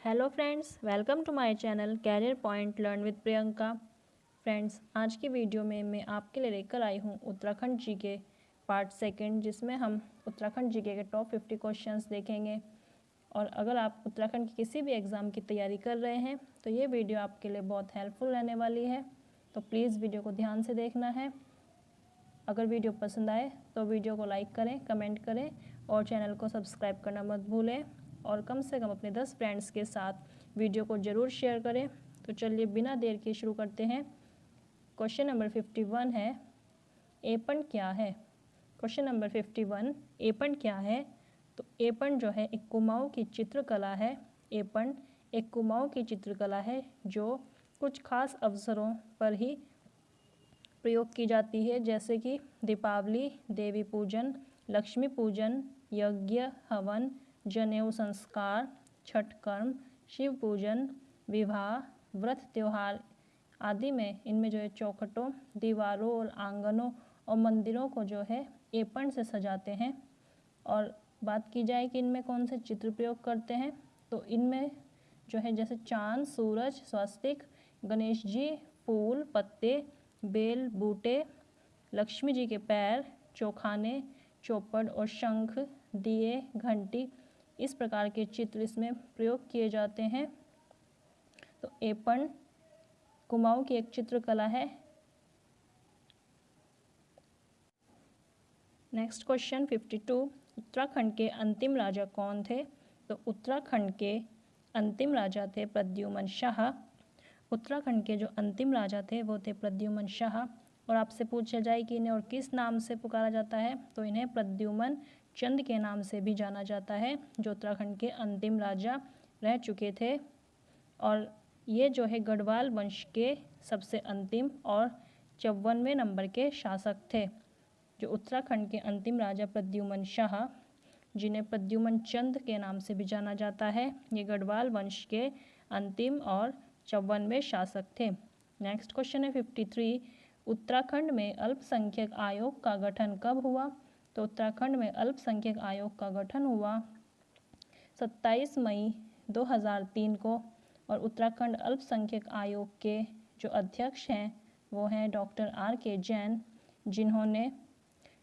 Hello friends, welcome to my channel career point learn with Priyanka. Friends, आज की video में मैं आपके लिए लेकर आई हूँ उत्तराखंड जीके पार्ट सेकंड, जिसमें हम उत्तराखंड जीके के टॉप 50 क्वेश्चंस देखेंगे। और अगर आप उत्तराखंड की किसी भी एग्ज़ाम की तैयारी कर रहे हैं तो ये वीडियो आपके लिए बहुत हेल्पफुल रहने वाली है, तो प्लीज़ वीडियो को ध्यान से देखना है। अगर वीडियो पसंद आए तो वीडियो को लाइक करें, कमेंट करें और चैनल को सब्सक्राइब करना मत भूलें। और कम से कम अपने 10 फ्रेंड्स के साथ वीडियो को ज़रूर शेयर करें। तो चलिए बिना देर के शुरू करते हैं। क्वेश्चन नंबर 51 है, एपन क्या है। क्वेश्चन नंबर 51, एपन क्या है। तो एपन जो है एक कुमाऊँ की चित्रकला है। एपन एक कुमाऊँ की चित्रकला है जो कुछ खास अवसरों पर ही प्रयोग की जाती है, जैसे कि दीपावली, देवी पूजन, लक्ष्मी पूजन, यज्ञ, हवन, जनेऊ संस्कार, छठ कर्म, शिव पूजन, विवाह, व्रत त्योहार आदि में इनमें जो है चौखटों, दीवारों और आंगनों और मंदिरों को जो है एपन से सजाते हैं। और बात की जाए कि इनमें कौन से चित्र प्रयोग करते हैं, तो इनमें जो है जैसे चांद, सूरज, स्वस्तिक, गणेश जी, फूल, पत्ते, बेल, बूटे, लक्ष्मी जी के पैर, चौखाने, चौपड़ और शंख, दिए, घंटी, इस प्रकार के चित्र इसमें प्रयोग किए जाते हैं। तो एपन कुमाऊँ की एक चित्रकला है। नेक्स्ट क्वेश्चन 52, उत्तराखंड के अंतिम राजा कौन थे। तो उत्तराखंड के अंतिम राजा थे प्रद्युमन शाह। उत्तराखंड के जो अंतिम राजा थे वो थे प्रद्युमन शाह। और आपसे पूछा जाए कि इन्हें और किस नाम से पुकारा जाता है, तो इन्हें प्रद्युमन चंद के नाम से भी जाना जाता है, जो उत्तराखंड के अंतिम राजा रह चुके थे। और ये जो है गढ़वाल वंश के सबसे अंतिम और 54वें नंबर के शासक थे। जो उत्तराखंड के अंतिम राजा प्रद्युमन शाह, जिन्हें प्रद्युमन चंद के नाम से भी जाना जाता है, ये गढ़वाल वंश के अंतिम और 54वें शासक थे। नेक्स्ट क्वेश्चन है 53, उत्तराखंड में अल्पसंख्यक आयोग का गठन कब हुआ। तो उत्तराखंड में अल्पसंख्यक आयोग का गठन हुआ 27 मई 2003 को। और उत्तराखंड अल्पसंख्यक आयोग के जो अध्यक्ष हैं वो हैं डॉक्टर आर के जैन, जिन्होंने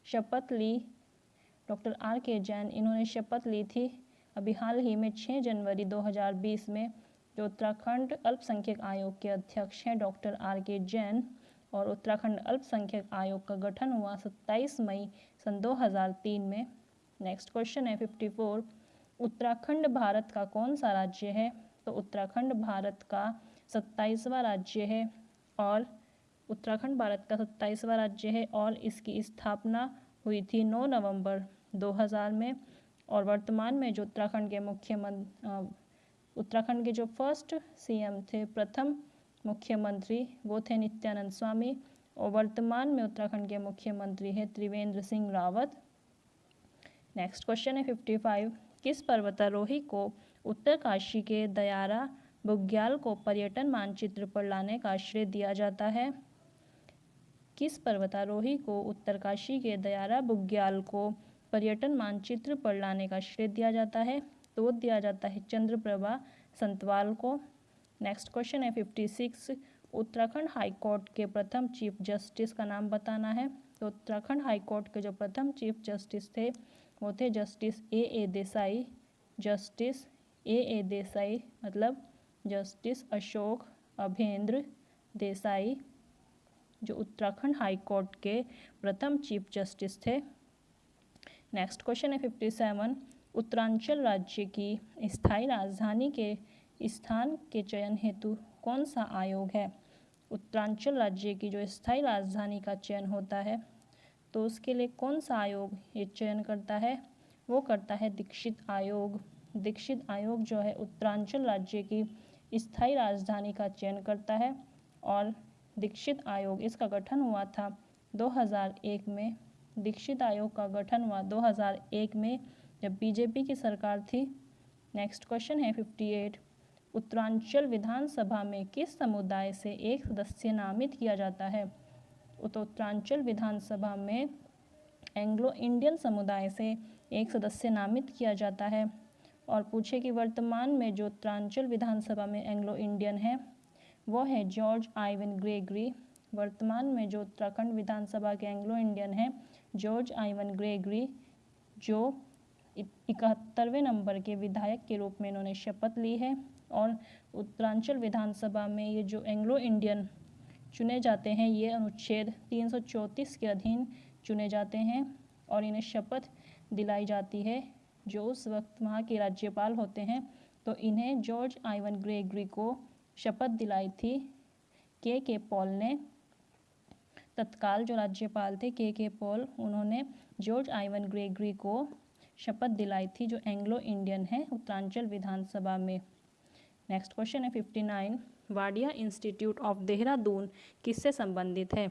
शपथ ली। डॉक्टर आर के जैन इन्होंने शपथ ली थी अभी हाल ही में 6 जनवरी 2020 में। जो उत्तराखंड अल्पसंख्यक आयोग के अध्यक्ष हैं डॉक्टर आर के जैन। और उत्तराखंड अल्पसंख्यक आयोग का गठन हुआ 27 मई सन 2003 में। नेक्स्ट क्वेश्चन है 54, उत्तराखंड भारत का कौन सा राज्य है। तो उत्तराखंड भारत का 27वां राज्य है। और उत्तराखंड भारत का 27वां राज्य है और इसकी स्थापना हुई थी 9 नवंबर 2000 में। और वर्तमान में जो उत्तराखंड के उत्तराखंड के जो फर्स्ट सीएम थे, प्रथम मुख्यमंत्री, वो थे नित्यानंद स्वामी। और वर्तमान में उत्तराखंड के मुख्यमंत्री हैं त्रिवेंद्र सिंह रावत। नेक्स्ट क्वेश्चन है 55, किस पर्वतारोही को उत्तरकाशी के दयारा बुग्याल को पर्यटन मानचित्र पर लाने का श्रेय दिया जाता है। किस पर्वतारोही को उत्तरकाशी के दयारा बुग्याल को पर्यटन मानचित्र पर लाने का श्रेय दिया जाता है, तो दिया जाता है चंद्रप्रभा संतवाल को। नेक्स्ट क्वेश्चन है 56, उत्तराखंड हाई कोर्ट के प्रथम चीफ जस्टिस का नाम बताना है। तो उत्तराखंड हाई कोर्ट के जो प्रथम चीफ जस्टिस थे वो थे justice A Desai. Justice A Desai मतलब जस्टिस अशोक अभेंद्र देसाई, जो उत्तराखंड हाई कोर्ट के प्रथम चीफ जस्टिस थे। नेक्स्ट क्वेश्चन है 57, उत्तरांचल राज्य की स्थायी राजधानी के स्थान के चयन हेतु कौन सा आयोग है। उत्तरांचल राज्य की जो स्थायी राजधानी का चयन होता है तो उसके लिए कौन सा आयोग ये चयन करता है, वो करता है दीक्षित आयोग। दीक्षित आयोग जो है उत्तरांचल राज्य की स्थायी राजधानी का चयन करता है। और दीक्षित आयोग इसका गठन हुआ था 2001 में। दीक्षित आयोग का गठन हुआ 2001 में जब बीजेपी की सरकार थी। नेक्स्ट क्वेश्चन है 58, उत्तरांचल विधानसभा में किस समुदाय से एक सदस्य नामित किया जाता है। तो उत्तरांचल विधानसभा में एंग्लो इंडियन समुदाय से एक सदस्य नामित किया जाता है। और पूछे कि वर्तमान में जो उत्तरांचल विधानसभा में एंग्लो इंडियन है वो है जॉर्ज आइवन ग्रेगरी। वर्तमान में जो उत्तराखंड विधानसभा के एंग्लो इंडियन है जॉर्ज आइवन ग्रेगरी, जो 71वें नंबर के विधायक के रूप में इन्होंने शपथ ली है। और उत्तरांचल विधानसभा में ये जो एंग्लो इंडियन चुने जाते हैं ये अनुच्छेद 334 के अधीन चुने जाते हैं और इन्हें शपथ दिलाई जाती है जो उस वक्त वहाँ के राज्यपाल होते हैं। तो इन्हें जॉर्ज आइवन ग्रेगरी को शपथ दिलाई थी के पॉल ने। तत्काल जो राज्यपाल थे के पॉल, उन्होंने जॉर्ज आइवन ग्रेगरी को शपथ दिलाई थी जो एंग्लो इंडियन है उत्तरांचल विधानसभा में। नेक्स्ट क्वेश्चन है 59, वाडिया इंस्टीट्यूट ऑफ देहरादून किससे संबंधित है?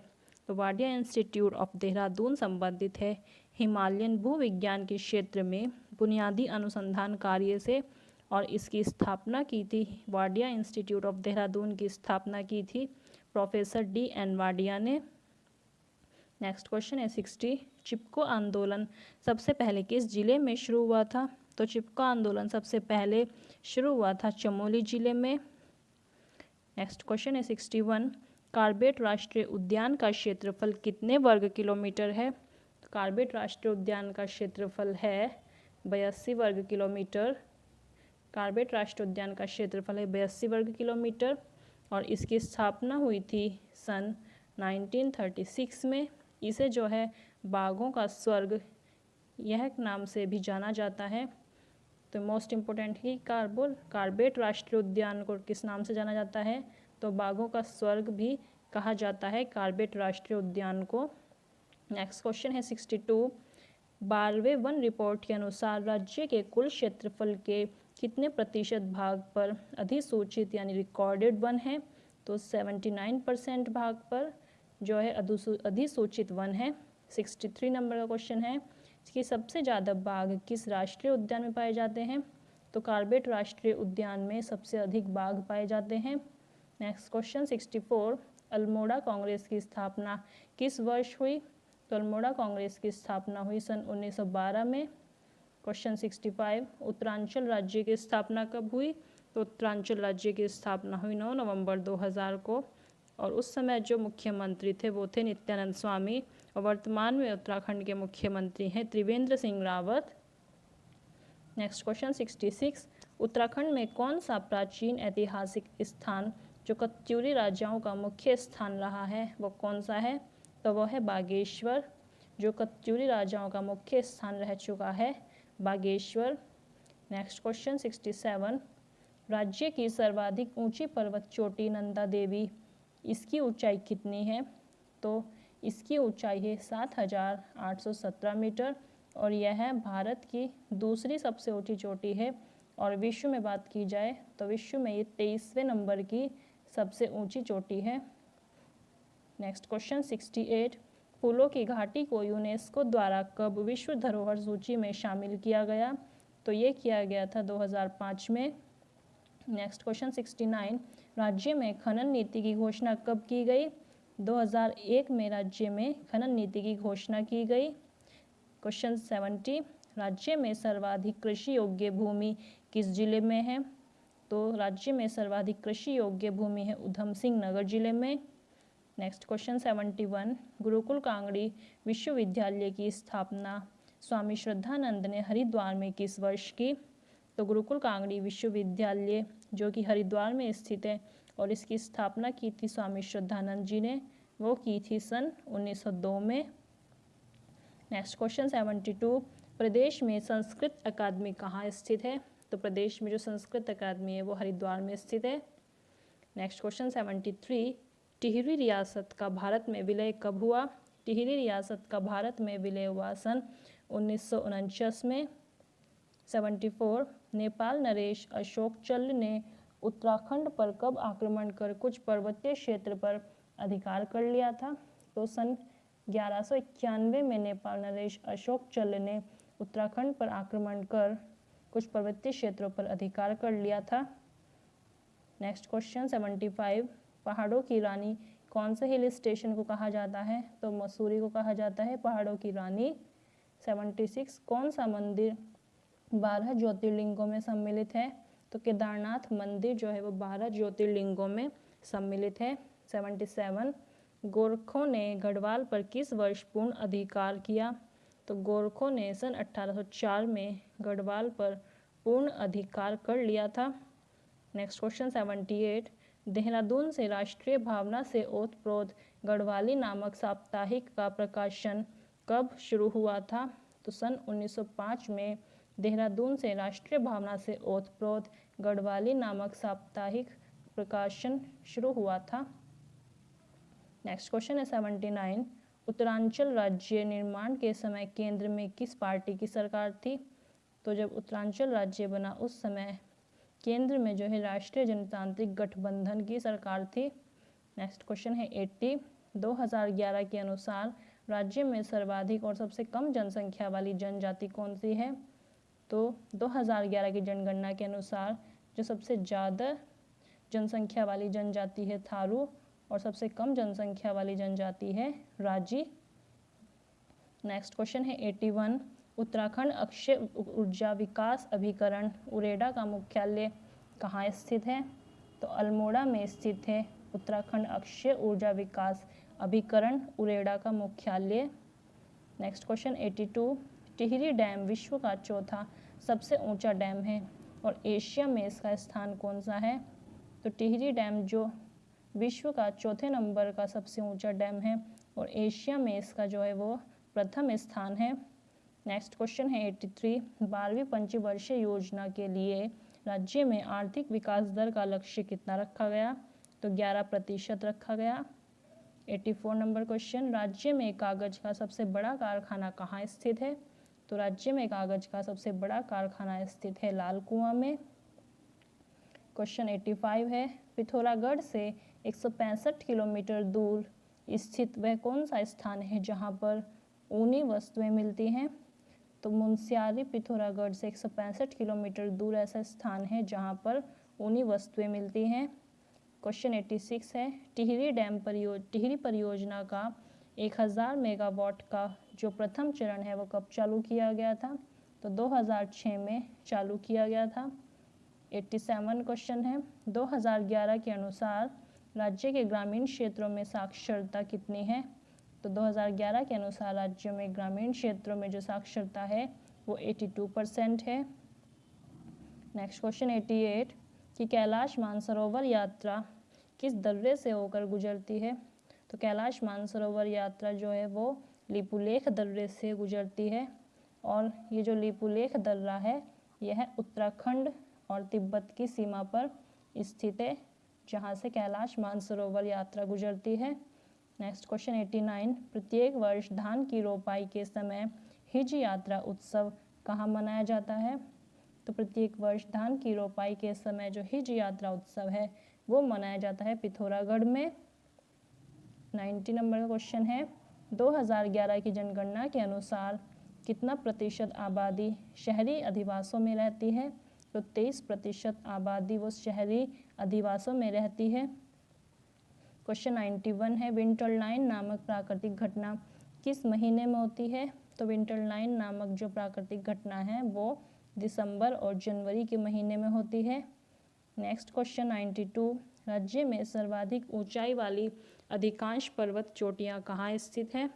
तो वाडिया इंस्टीट्यूट ऑफ देहरादून संबंधित है हिमालयन भूविज्ञान के क्षेत्र में बुनियादी अनुसंधान कार्य से और इसकी स्थापना की थी, वाडिया इंस्टीट्यूट ऑफ देहरादून की स्थापना की थी प्रोफेसर D.N. वाडिया ने। नेक्स्ट क्वेश्चन है 60, चिपको आंदोलन सबसे पहले किस जिले में शुरू हुआ था? तो चिपको आंदोलन सबसे पहले शुरू हुआ था चमोली जिले में। नेक्स्ट क्वेश्चन है 61, कार्बेट राष्ट्रीय उद्यान का क्षेत्रफल कितने वर्ग किलोमीटर है? कार्बेट राष्ट्रीय उद्यान का क्षेत्रफल है 82 वर्ग किलोमीटर। कार्बेट राष्ट्रीय उद्यान का क्षेत्रफल है 82 वर्ग किलोमीटर और इसकी स्थापना हुई थी सन 1936 में। इसे जो है बाघों का स्वर्ग यह नाम से भी जाना जाता है। तो मोस्ट इम्पोर्टेंट ही कार्बेट राष्ट्रीय उद्यान को किस नाम से जाना जाता है? तो बाघों का स्वर्ग भी कहा जाता है कार्बेट राष्ट्रीय उद्यान को। नेक्स्ट क्वेश्चन है 62, 12वें वन रिपोर्ट के अनुसार राज्य के कुल क्षेत्रफल के कितने प्रतिशत भाग पर अधिसूचित यानी रिकॉर्डेड वन है? तो 79% भाग पर जो है अधिसूचित वन है। 63 नंबर का क्वेश्चन है कि सबसे ज़्यादा बाघ किस राष्ट्रीय उद्यान में पाए जाते हैं? तो कार्बेट राष्ट्रीय उद्यान में सबसे अधिक बाघ पाए जाते हैं। नेक्स्ट क्वेश्चन 64, अल्मोड़ा कांग्रेस की स्थापना किस वर्ष हुई? तो अल्मोड़ा कांग्रेस की स्थापना हुई सन 1912 में। क्वेश्चन 65, उत्तरांचल राज्य की स्थापना कब हुई? तो उत्तरांचल राज्य की स्थापना हुई 9 नवंबर 2000 को और उस समय जो मुख्यमंत्री थे वो थे नित्यानंद स्वामी और वर्तमान में उत्तराखंड के मुख्यमंत्री हैं त्रिवेंद्र सिंह रावत। नेक्स्ट क्वेश्चन 66, उत्तराखंड में कौन सा प्राचीन ऐतिहासिक स्थान जो कत्यूरी राजाओं का मुख्य स्थान रहा है वो कौन सा है? तो वो है बागेश्वर, जो कत्यूरी राजाओं का मुख्य स्थान रह चुका है बागेश्वर। नेक्स्ट क्वेश्चन 67, राज्य की सर्वाधिक ऊंची पर्वत चोटी नंदा देवी, इसकी ऊंचाई कितनी है? तो इसकी ऊंचाई है 7817 मीटर और यह है भारत की दूसरी सबसे ऊंची चोटी है। और विश्व में बात की जाए तो विश्व में ये 23वें नंबर की सबसे ऊंची चोटी है। नेक्स्ट क्वेश्चन 68, फूलों की घाटी को यूनेस्को द्वारा कब विश्व धरोहर सूची में शामिल किया गया? तो ये किया गया था 2005 में। नेक्स्ट क्वेश्चन 69, राज्य में खनन नीति की घोषणा कब की गई? 2001 में राज्य में खनन नीति की घोषणा की गई। क्वेश्चन 70, राज्य में सर्वाधिक कृषि योग्य भूमि किस जिले में है? तो राज्य में सर्वाधिक कृषि योग्य भूमि है उधम सिंह नगर जिले में। नेक्स्ट क्वेश्चन 71, गुरुकुल कांगड़ी विश्वविद्यालय की स्थापना स्वामी श्रद्धानंद ने हरिद्वार में किस वर्ष की? तो गुरुकुल कांगड़ी विश्वविद्यालय जो कि हरिद्वार में स्थित है और इसकी स्थापना की थी स्वामी श्रद्धानंद जी ने, वो की थी सन 1902 में। नेक्स्ट क्वेश्चन 72, प्रदेश में संस्कृत अकादमी कहाँ स्थित है? तो प्रदेश में जो संस्कृत अकादमी है वो हरिद्वार में स्थित है। नेक्स्ट क्वेश्चन 73, टिहरी रियासत का भारत में विलय कब हुआ? टिहरी रियासत का भारत में विलय हुआ सन 1949 में। 74, नेपाल नरेश अशोक चल्ल ने उत्तराखंड पर कब आक्रमण कर कुछ पर्वतीय क्षेत्र पर अधिकार कर लिया था? तो सन 1191 में नेपाल नरेश अशोक चल्ल ने उत्तराखंड पर आक्रमण कर कुछ पर्वतीय क्षेत्रों पर अधिकार कर लिया था। नेक्स्ट क्वेश्चन 75, पहाड़ों की रानी कौन से हिल स्टेशन को कहा जाता है? तो मसूरी को कहा जाता है पहाड़ों की रानी। 76, कौन सा मंदिर 12 ज्योतिर्लिंगों में सम्मिलित है? तो केदारनाथ मंदिर जो है वो 12 ज्योतिर्लिंगों में सम्मिलित है। 77 गोरखों ने गढ़वाल पर किस वर्ष पूर्ण अधिकार किया? तो गोरखों ने सन 1804 में गढ़वाल पर पूर्ण अधिकार कर लिया था। नेक्स्ट क्वेश्चन 78 देहरादून से राष्ट्रीय भावना से ओतप्रोत गढ़वाली नामक साप्ताहिक का प्रकाशन कब शुरू हुआ था? तो सन 1905 में देहरादून से राष्ट्रीय भावना से ओतप्रोत गढ़वाली नामक साप्ताहिक प्रकाशन शुरू हुआ था। नेक्स्ट क्वेश्चन है 79 उत्तरांचल राज्य निर्माण के समय केंद्र में किस पार्टी की सरकार थी? तो जब उत्तरांचल राज्य बना उस समय केंद्र में जो है राष्ट्रीय जनतांत्रिक गठबंधन की सरकार थी। नेक्स्ट क्वेश्चन है 80 2011 के अनुसार राज्य में सर्वाधिक और सबसे कम जनसंख्या वाली जनजाति कौन सी है? तो 2011 की जनगणना के अनुसार जो सबसे ज़्यादा जनसंख्या वाली जनजाति है थारू और सबसे कम जनसंख्या वाली जनजाति है राजी। नेक्स्ट क्वेश्चन है 81 उत्तराखंड अक्षय ऊर्जा विकास अभिकरण उरेडा का मुख्यालय कहाँ स्थित है? तो अल्मोड़ा में स्थित है उत्तराखंड अक्षय ऊर्जा विकास अभिकरण उरेडा का मुख्यालय। नेक्स्ट क्वेश्चन 82 टिहरी डैम विश्व का चौथा सबसे ऊंचा डैम है और एशिया में इसका स्थान कौन सा है? तो टिहरी डैम जो विश्व का चौथे नंबर का सबसे ऊंचा डैम है और एशिया में इसका जो है वो प्रथम स्थान है। नेक्स्ट क्वेश्चन है 83 12वीं पंचवर्षीय योजना के लिए राज्य में आर्थिक विकास दर का लक्ष्य कितना रखा गया? तो 11% रखा गया। 84 नंबर क्वेश्चन राज्य में कागज का सबसे बड़ा कारखाना कहाँ स्थित है? तो राज्य में कागज का सबसे बड़ा कारखाना स्थित है लाल कुआं में। क्वेश्चन 85 है पिथौरागढ़ से 165 किलोमीटर दूर स्थित वह कौन सा स्थान है जहां पर ऊनी वस्तुएं मिलती हैं? तो मुनस्यारी पिथौरागढ़ से 165 किलोमीटर दूर ऐसा स्थान है जहां पर ऊनी वस्तुएं मिलती हैं। क्वेश्चन 86 है टिहरी परियोजना का 1000 मेगावाट का जो प्रथम चरण है वो कब चालू किया गया था? तो 2006 में चालू किया गया था। 87 क्वेश्चन है 2011 के अनुसार राज्य के ग्रामीण क्षेत्रों में साक्षरता कितनी है? तो 2011 के अनुसार राज्य में ग्रामीण क्षेत्रों में जो साक्षरता है वो 82% है। नेक्स्ट क्वेश्चन 88 कि कैलाश मानसरोवर यात्रा किस दर्रे से होकर गुजरती है? तो कैलाश मानसरोवर यात्रा जो है वो लिपुलेख दर्रे से गुजरती है और ये जो लिपुलेख दर्रा है यह उत्तराखंड और तिब्बत की सीमा पर स्थित है जहाँ से कैलाश मानसरोवर यात्रा गुजरती है। नेक्स्ट क्वेश्चन 89 प्रत्येक वर्ष धान की रोपाई के समय हिज यात्रा उत्सव कहाँ मनाया जाता है? तो प्रत्येक वर्ष धान की रोपाई के समय जो हिज यात्रा उत्सव है वो मनाया जाता है पिथौरागढ़ में। 90 नंबर का क्वेश्चन है 2011 की जनगणना के अनुसार कितना प्रतिशत आबादी शहरी अधिवासों में रहती है? तो 23% आबादी वो शहरी अधिवासों में रहती है। क्वेश्चन 91 है विंटरलाइन नामक प्राकृतिक घटना किस महीने में होती है? तो विंटरलाइन नामक जो प्राकृतिक घटना है वो दिसंबर और जनवरी के महीने में होती है। नेक्स्ट क्वेश्चन 92 राज्य में सर्वाधिक ऊंचाई वाली अधिकांश पर्वत चोटियां कहाँ स्थित हैं?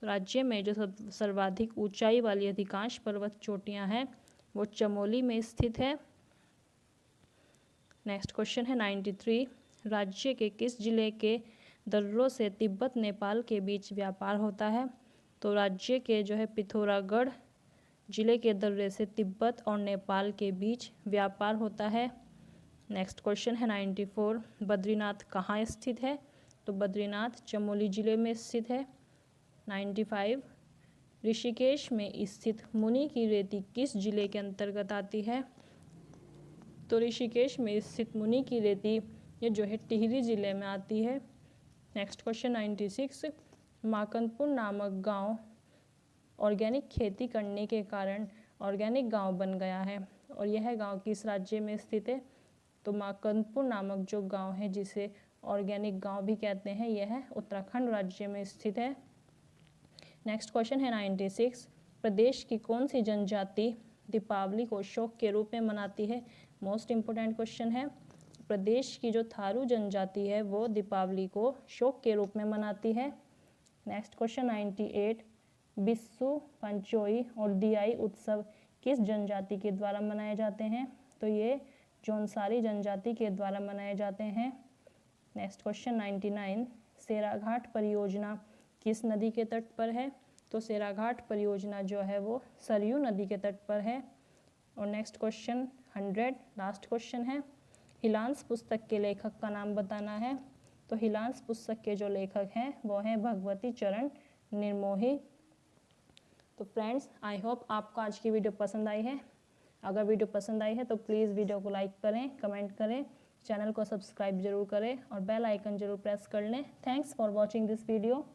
राज्य में जो सर्वाधिक ऊंचाई वाली अधिकांश पर्वत चोटियां हैं वो चमोली में स्थित है। नेक्स्ट क्वेश्चन है 93 राज्य के किस जिले के दर्रों से तिब्बत नेपाल के बीच व्यापार होता है? तो राज्य के जो है पिथौरागढ़ जिले के दर्रे से तिब्बत और नेपाल के बीच व्यापार होता है। नेक्स्ट क्वेश्चन है 94 बद्रीनाथ कहाँ स्थित है? तो बद्रीनाथ चमोली जिले में स्थित है। 95 ऋषिकेश में स्थित मुनि की रेती किस जिले के अंतर्गत आती है? तो ऋषिकेश में स्थित मुनि की रेती ये जो है टिहरी जिले में आती है। नेक्स्ट क्वेश्चन 96 माकनपुर नामक गांव ऑर्गेनिक खेती करने के कारण ऑर्गेनिक गांव बन गया है और यह गांव किस राज्य में स्थित है? तो माकनपुर नामक जो गांव है जिसे ऑर्गेनिक गांव भी कहते हैं यह उत्तराखंड राज्य में स्थित है। नेक्स्ट क्वेश्चन है 96 प्रदेश की कौन सी जनजाति दीपावली को शोक के रूप में मनाती है? मोस्ट इम्पोर्टेंट क्वेश्चन है। प्रदेश की जो थारू जनजाति है वो दीपावली को शोक के रूप में मनाती है। नेक्स्ट क्वेश्चन 98, बिस्सू, पंचोई और दियाई उत्सव किस जनजाति के द्वारा मनाए जाते हैं? तो ये जौनसारी जनजाति के द्वारा मनाए जाते हैं। नेक्स्ट क्वेश्चन 99, सेराघाट परियोजना किस नदी के तट पर है? तो सेराघाट परियोजना जो है वो सरयू नदी के तट पर है। और नेक्स्ट क्वेश्चन 100, लास्ट क्वेश्चन है, हिलांस पुस्तक के लेखक का नाम बताना है। तो हिलांस पुस्तक के जो लेखक हैं वो हैं भगवती चरण निर्मोही। तो फ्रेंड्स, आई होप आपको आज की वीडियो पसंद आई है। अगर वीडियो पसंद आई है तो प्लीज़ वीडियो को लाइक करें, कमेंट करें, चैनल को सब्सक्राइब जरूर करें और बेल आइकन जरूर प्रेस कर लें। Thanks for watching this video.